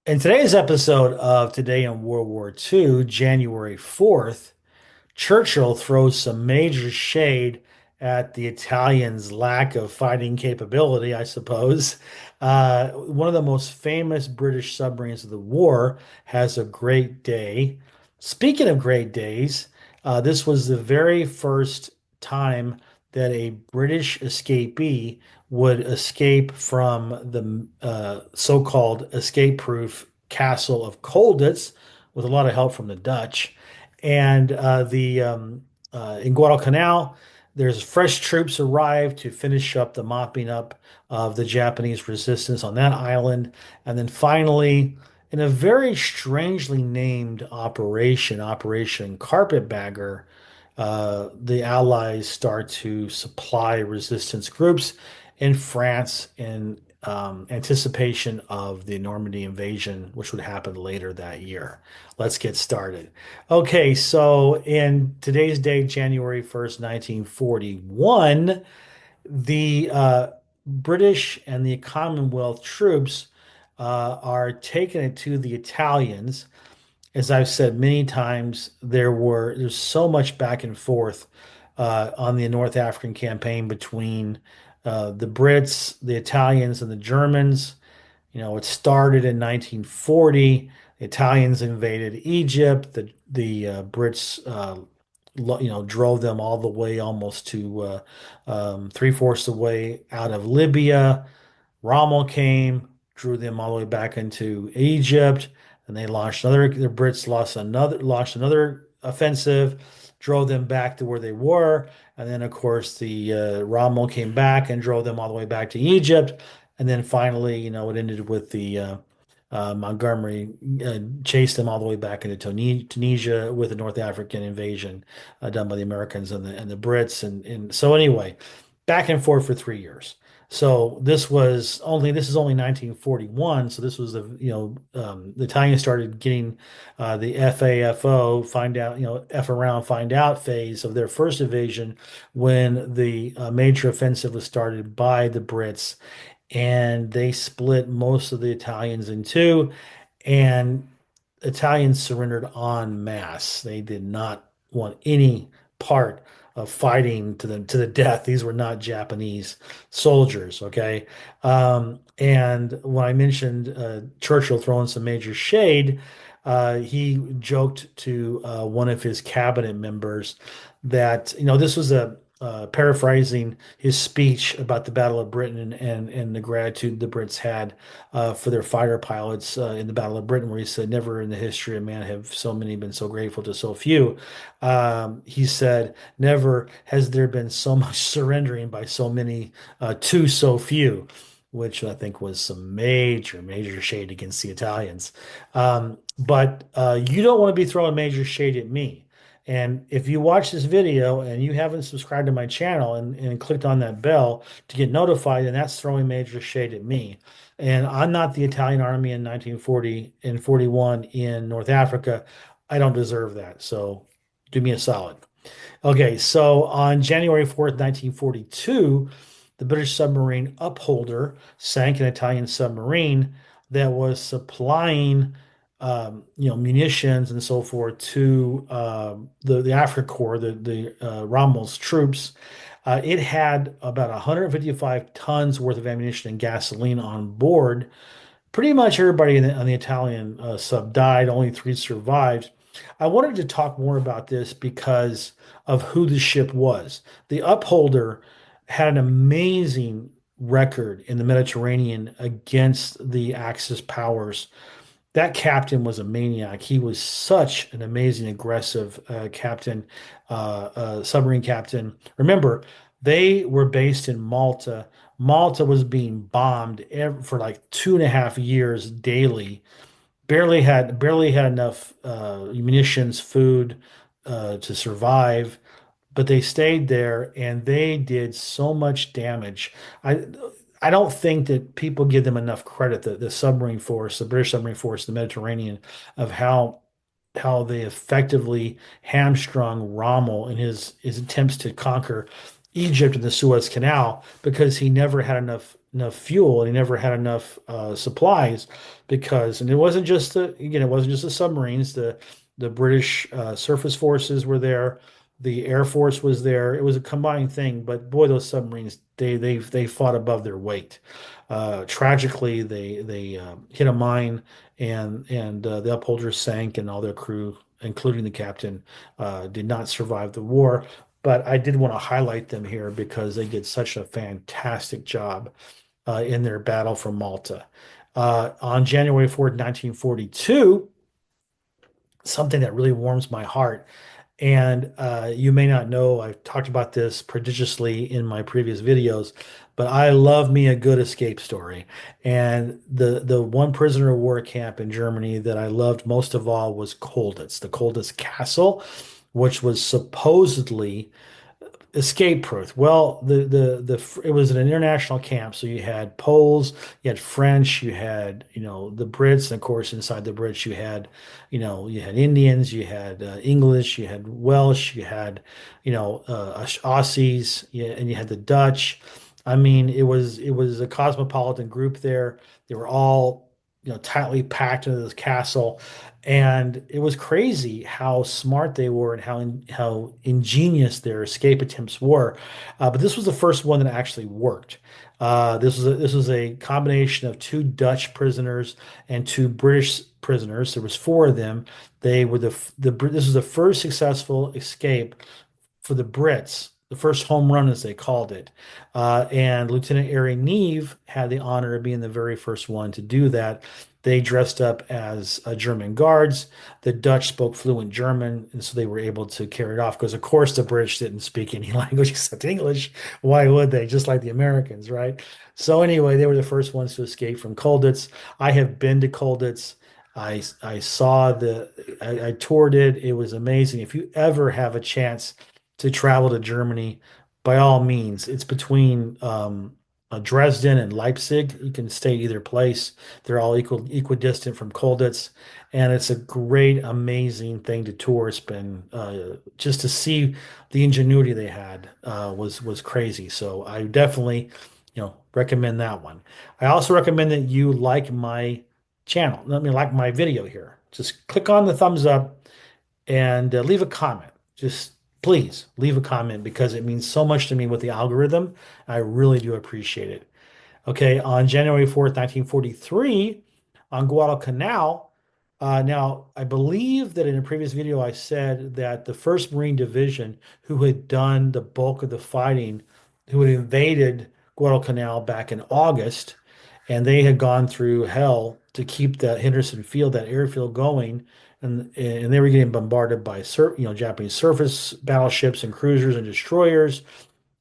In today's episode of Today in World War II, January 4th, Churchill throws some major shade at the Italians' lack of fighting capability, I suppose. One of the most famous British submarines of the war has a great day. Speaking of great days, this was the very first time that a British escapee would escape from the so-called escape-proof castle of Colditz with a lot of help from the Dutch. And the in Guadalcanal, there's fresh troops arrived to finish up the mopping up of the Japanese resistance on that island. And then finally, in a very strangely named operation, Operation Carpetbagger, the Allies start to supply resistance groups in France in anticipation of the Normandy invasion, which would happen later that year. Let's get started. Okay, so in today's date, January 1st, 1941, the British and the Commonwealth troops are taking it to the Italians. As I've said many times, there's so much back and forth on the North African campaign between the Brits, the Italians, and the Germans. It started in 1940. The Italians invaded Egypt. The Brits, drove them all the way almost to three-fourths the way out of Libya. Rommel came, drew them all the way back into Egypt, and they launched another. The Brits launched another offensive, drove them back to where they were, and then of course the Rommel came back and drove them all the way back to Egypt, and then finally, it ended with the Montgomery chased them all the way back into Tunisia with the North African invasion done by the Americans and the Brits, and so anyway, back and forth for 3 years. So this is only 1941. So this was the Italians started getting the FAFO find out F around find out phase of their first invasion when the major offensive was started by the Brits, and they split most of the Italians in two, and Italians surrendered en masse. They did not want any part of fighting to the death. These were not Japanese soldiers, okay? And when I mentioned Churchill throwing some major shade, he joked to one of his cabinet members that, this was a paraphrasing his speech about the Battle of Britain and the gratitude the Brits had for their fighter pilots in the Battle of Britain, where he said, "Never in the history of man have so many been so grateful to so few." He said, "Never has there been so much surrendering by so many to so few." Which I think was some major, major shade against the Italians. But you don't want to be throwing major shade at me. And if you watch this video and you haven't subscribed to my channel and clicked on that bell to get notified, then that's throwing major shade at me. And I'm not the Italian army in 1940 and 41 in North Africa. I don't deserve that. So do me a solid. Okay, so on January 4th, 1942, the British submarine Upholder sank an Italian submarine that was supplying munitions and so forth to the Afrika Korps, the Rommel's troops. It had about 155 tons worth of ammunition and gasoline on board. Pretty much everybody on the Italian sub died. Only three survived. I wanted to talk more about this because of who the ship was. The Upholder had an amazing record in the Mediterranean against the Axis powers. That captain was a maniac. He was such an amazing, aggressive submarine captain. Remember, they were based in Malta. Malta was being bombed for like 2.5 years daily. Barely had enough munitions, food to survive, but they stayed there and they did so much damage. I don't think that people give them enough credit, the submarine force, the British submarine force, the Mediterranean, of how they effectively hamstrung Rommel in his attempts to conquer Egypt and the Suez Canal because he never had enough fuel and he never had enough supplies because and it wasn't just it wasn't just the submarines. The British surface forces were there, the Air Force was there. It was a combined thing, but boy, those submarines they fought above their weight. Tragically, they hit a mine and the upholders sank and all their crew, including the captain, did not survive the war. But I did want to highlight them here because they did such a fantastic job in their battle for Malta. On January 4th, 1942, something that really warms my heart. And you may not know, I've talked about this prodigiously in my previous videos, but I love me a good escape story. And the one prisoner of war camp in Germany that I loved most of all was Colditz, the Colditz Castle, which was supposedly escape proof. Well, it was an international camp, so you had Poles, you had French, you had the Brits, and of course inside the Brits you had Indians, you had English, you had Welsh, you had Aussies, yeah, and you had the Dutch. I mean, it was a cosmopolitan group there. They were all tightly packed into this castle. And it was crazy how smart they were and how ingenious their escape attempts were. But this was the first one that actually worked. This was a combination of two Dutch prisoners and two British prisoners. There was four of them. They were this was the first successful escape for the Brits, the first home run, as they called it. And Lieutenant Ari Neve had the honor of being the very first one to do that. They dressed up as German guards. The Dutch spoke fluent German, and so they were able to carry it off because, of course, the British didn't speak any language except English. Why would they? Just like the Americans, right? So anyway, they were the first ones to escape from Colditz. I have been to Colditz. I saw I toured it. It was amazing. If you ever have a chance to travel to Germany, by all means, it's between Dresden and Leipzig. You can stay either place. They're all equidistant from Colditz, and it's a great, amazing thing to tour. It's been just to see the ingenuity they had was crazy. So I definitely, recommend that one. I also recommend that you like my channel. Let me like my video here. Just click on the thumbs up and leave a comment. Just please leave a comment because it means so much to me with the algorithm. I really do appreciate it. Okay, on January 4th, 1943, on Guadalcanal. Now, I believe that in a previous video I said that the 1st Marine Division, who had done the bulk of the fighting, who had invaded Guadalcanal back in August, and they had gone through hell to keep that Henderson Field, that airfield going, and they were getting bombarded by Japanese surface battleships and cruisers and destroyers,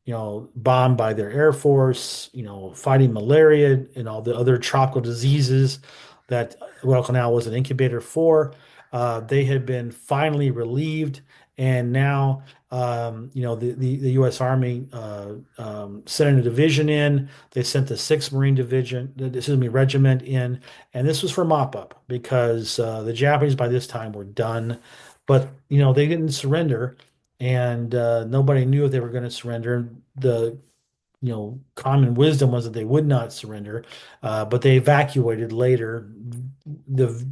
bombed by their air force, fighting malaria and all the other tropical diseases that Guadalcanal was an incubator for. They had been finally relieved, and now, the U.S. Army sent a division in. They sent the 6th Marine Division, excuse me, Regiment in, and this was for mop-up because the Japanese by this time were done, but they didn't surrender, and nobody knew if they were going to surrender. The common wisdom was that they would not surrender, but they evacuated later. The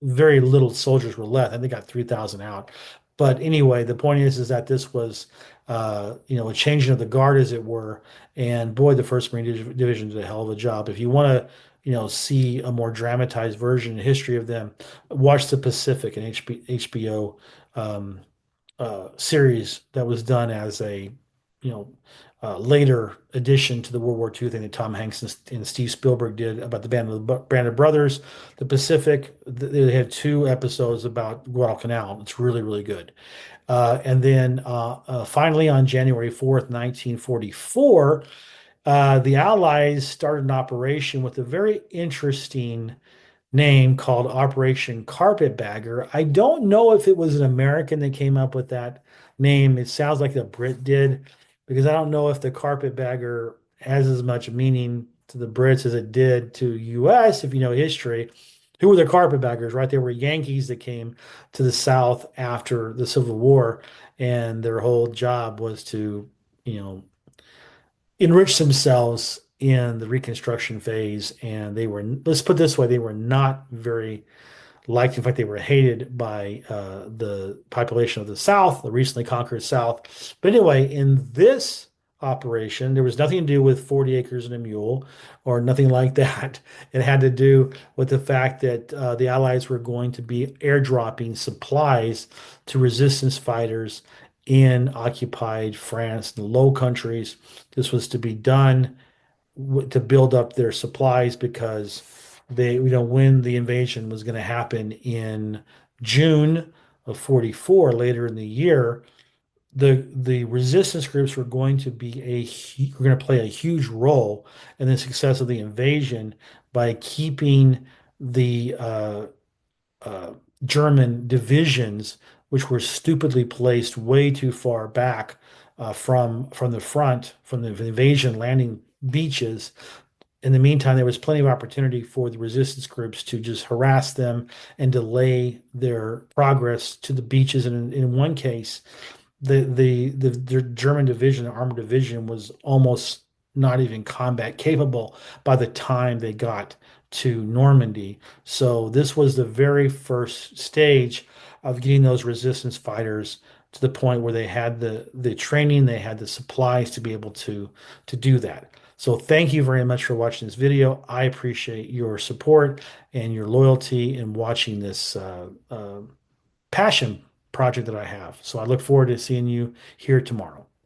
very little soldiers were left. I think they got 3,000 out. But anyway, the point is that this was, a changing of the guard, as it were. And boy, the 1st Marine Division did a hell of a job. If you want to, see a more dramatized version and history of them, watch the Pacific and HBO series that was done as a you know later addition to the World War II thing that Tom Hanks and Steve Spielberg did about the Band of Brothers. The Pacific, they had 2 episodes about Guadalcanal. It's really, really good. And then finally, on January 4th, 1944, the Allies started an operation with a very interesting name called Operation Carpetbagger. I don't know if it was an American that came up with that name. It sounds like the Brit did, because I don't know if the Carpetbagger has as much meaning to the Brits as it did to US, if you know history. Who were the Carpetbaggers, right? They were Yankees that came to the South after the Civil War, and their whole job was to, you know, enriched themselves in the Reconstruction phase, and they were, let's put it this way, they were not very liked. In fact, they were hated by the population of the South, the recently conquered South. But anyway, in this operation, there was nothing to do with 40 acres and a mule or nothing like that. It had to do with the fact that the Allies were going to be airdropping supplies to resistance fighters in occupied France, the Low Countries. This was to be done to build up their supplies because when the invasion was going to happen in June of 44, later in the year, the resistance groups were going to were going to play a huge role in the success of the invasion by keeping the uh, German divisions, which were stupidly placed way too far back from the front, from the invasion landing beaches. In the meantime, there was plenty of opportunity for the resistance groups to just harass them and delay their progress to the beaches. And in one case, the German division, the armored division, was almost not even combat capable by the time they got to Normandy. So this was the very first stage of getting those resistance fighters to the point where they had the training, they had the supplies to be able to do that. So thank you very much for watching this video. I appreciate your support and your loyalty in watching this passion project that I have. So I look forward to seeing you here tomorrow.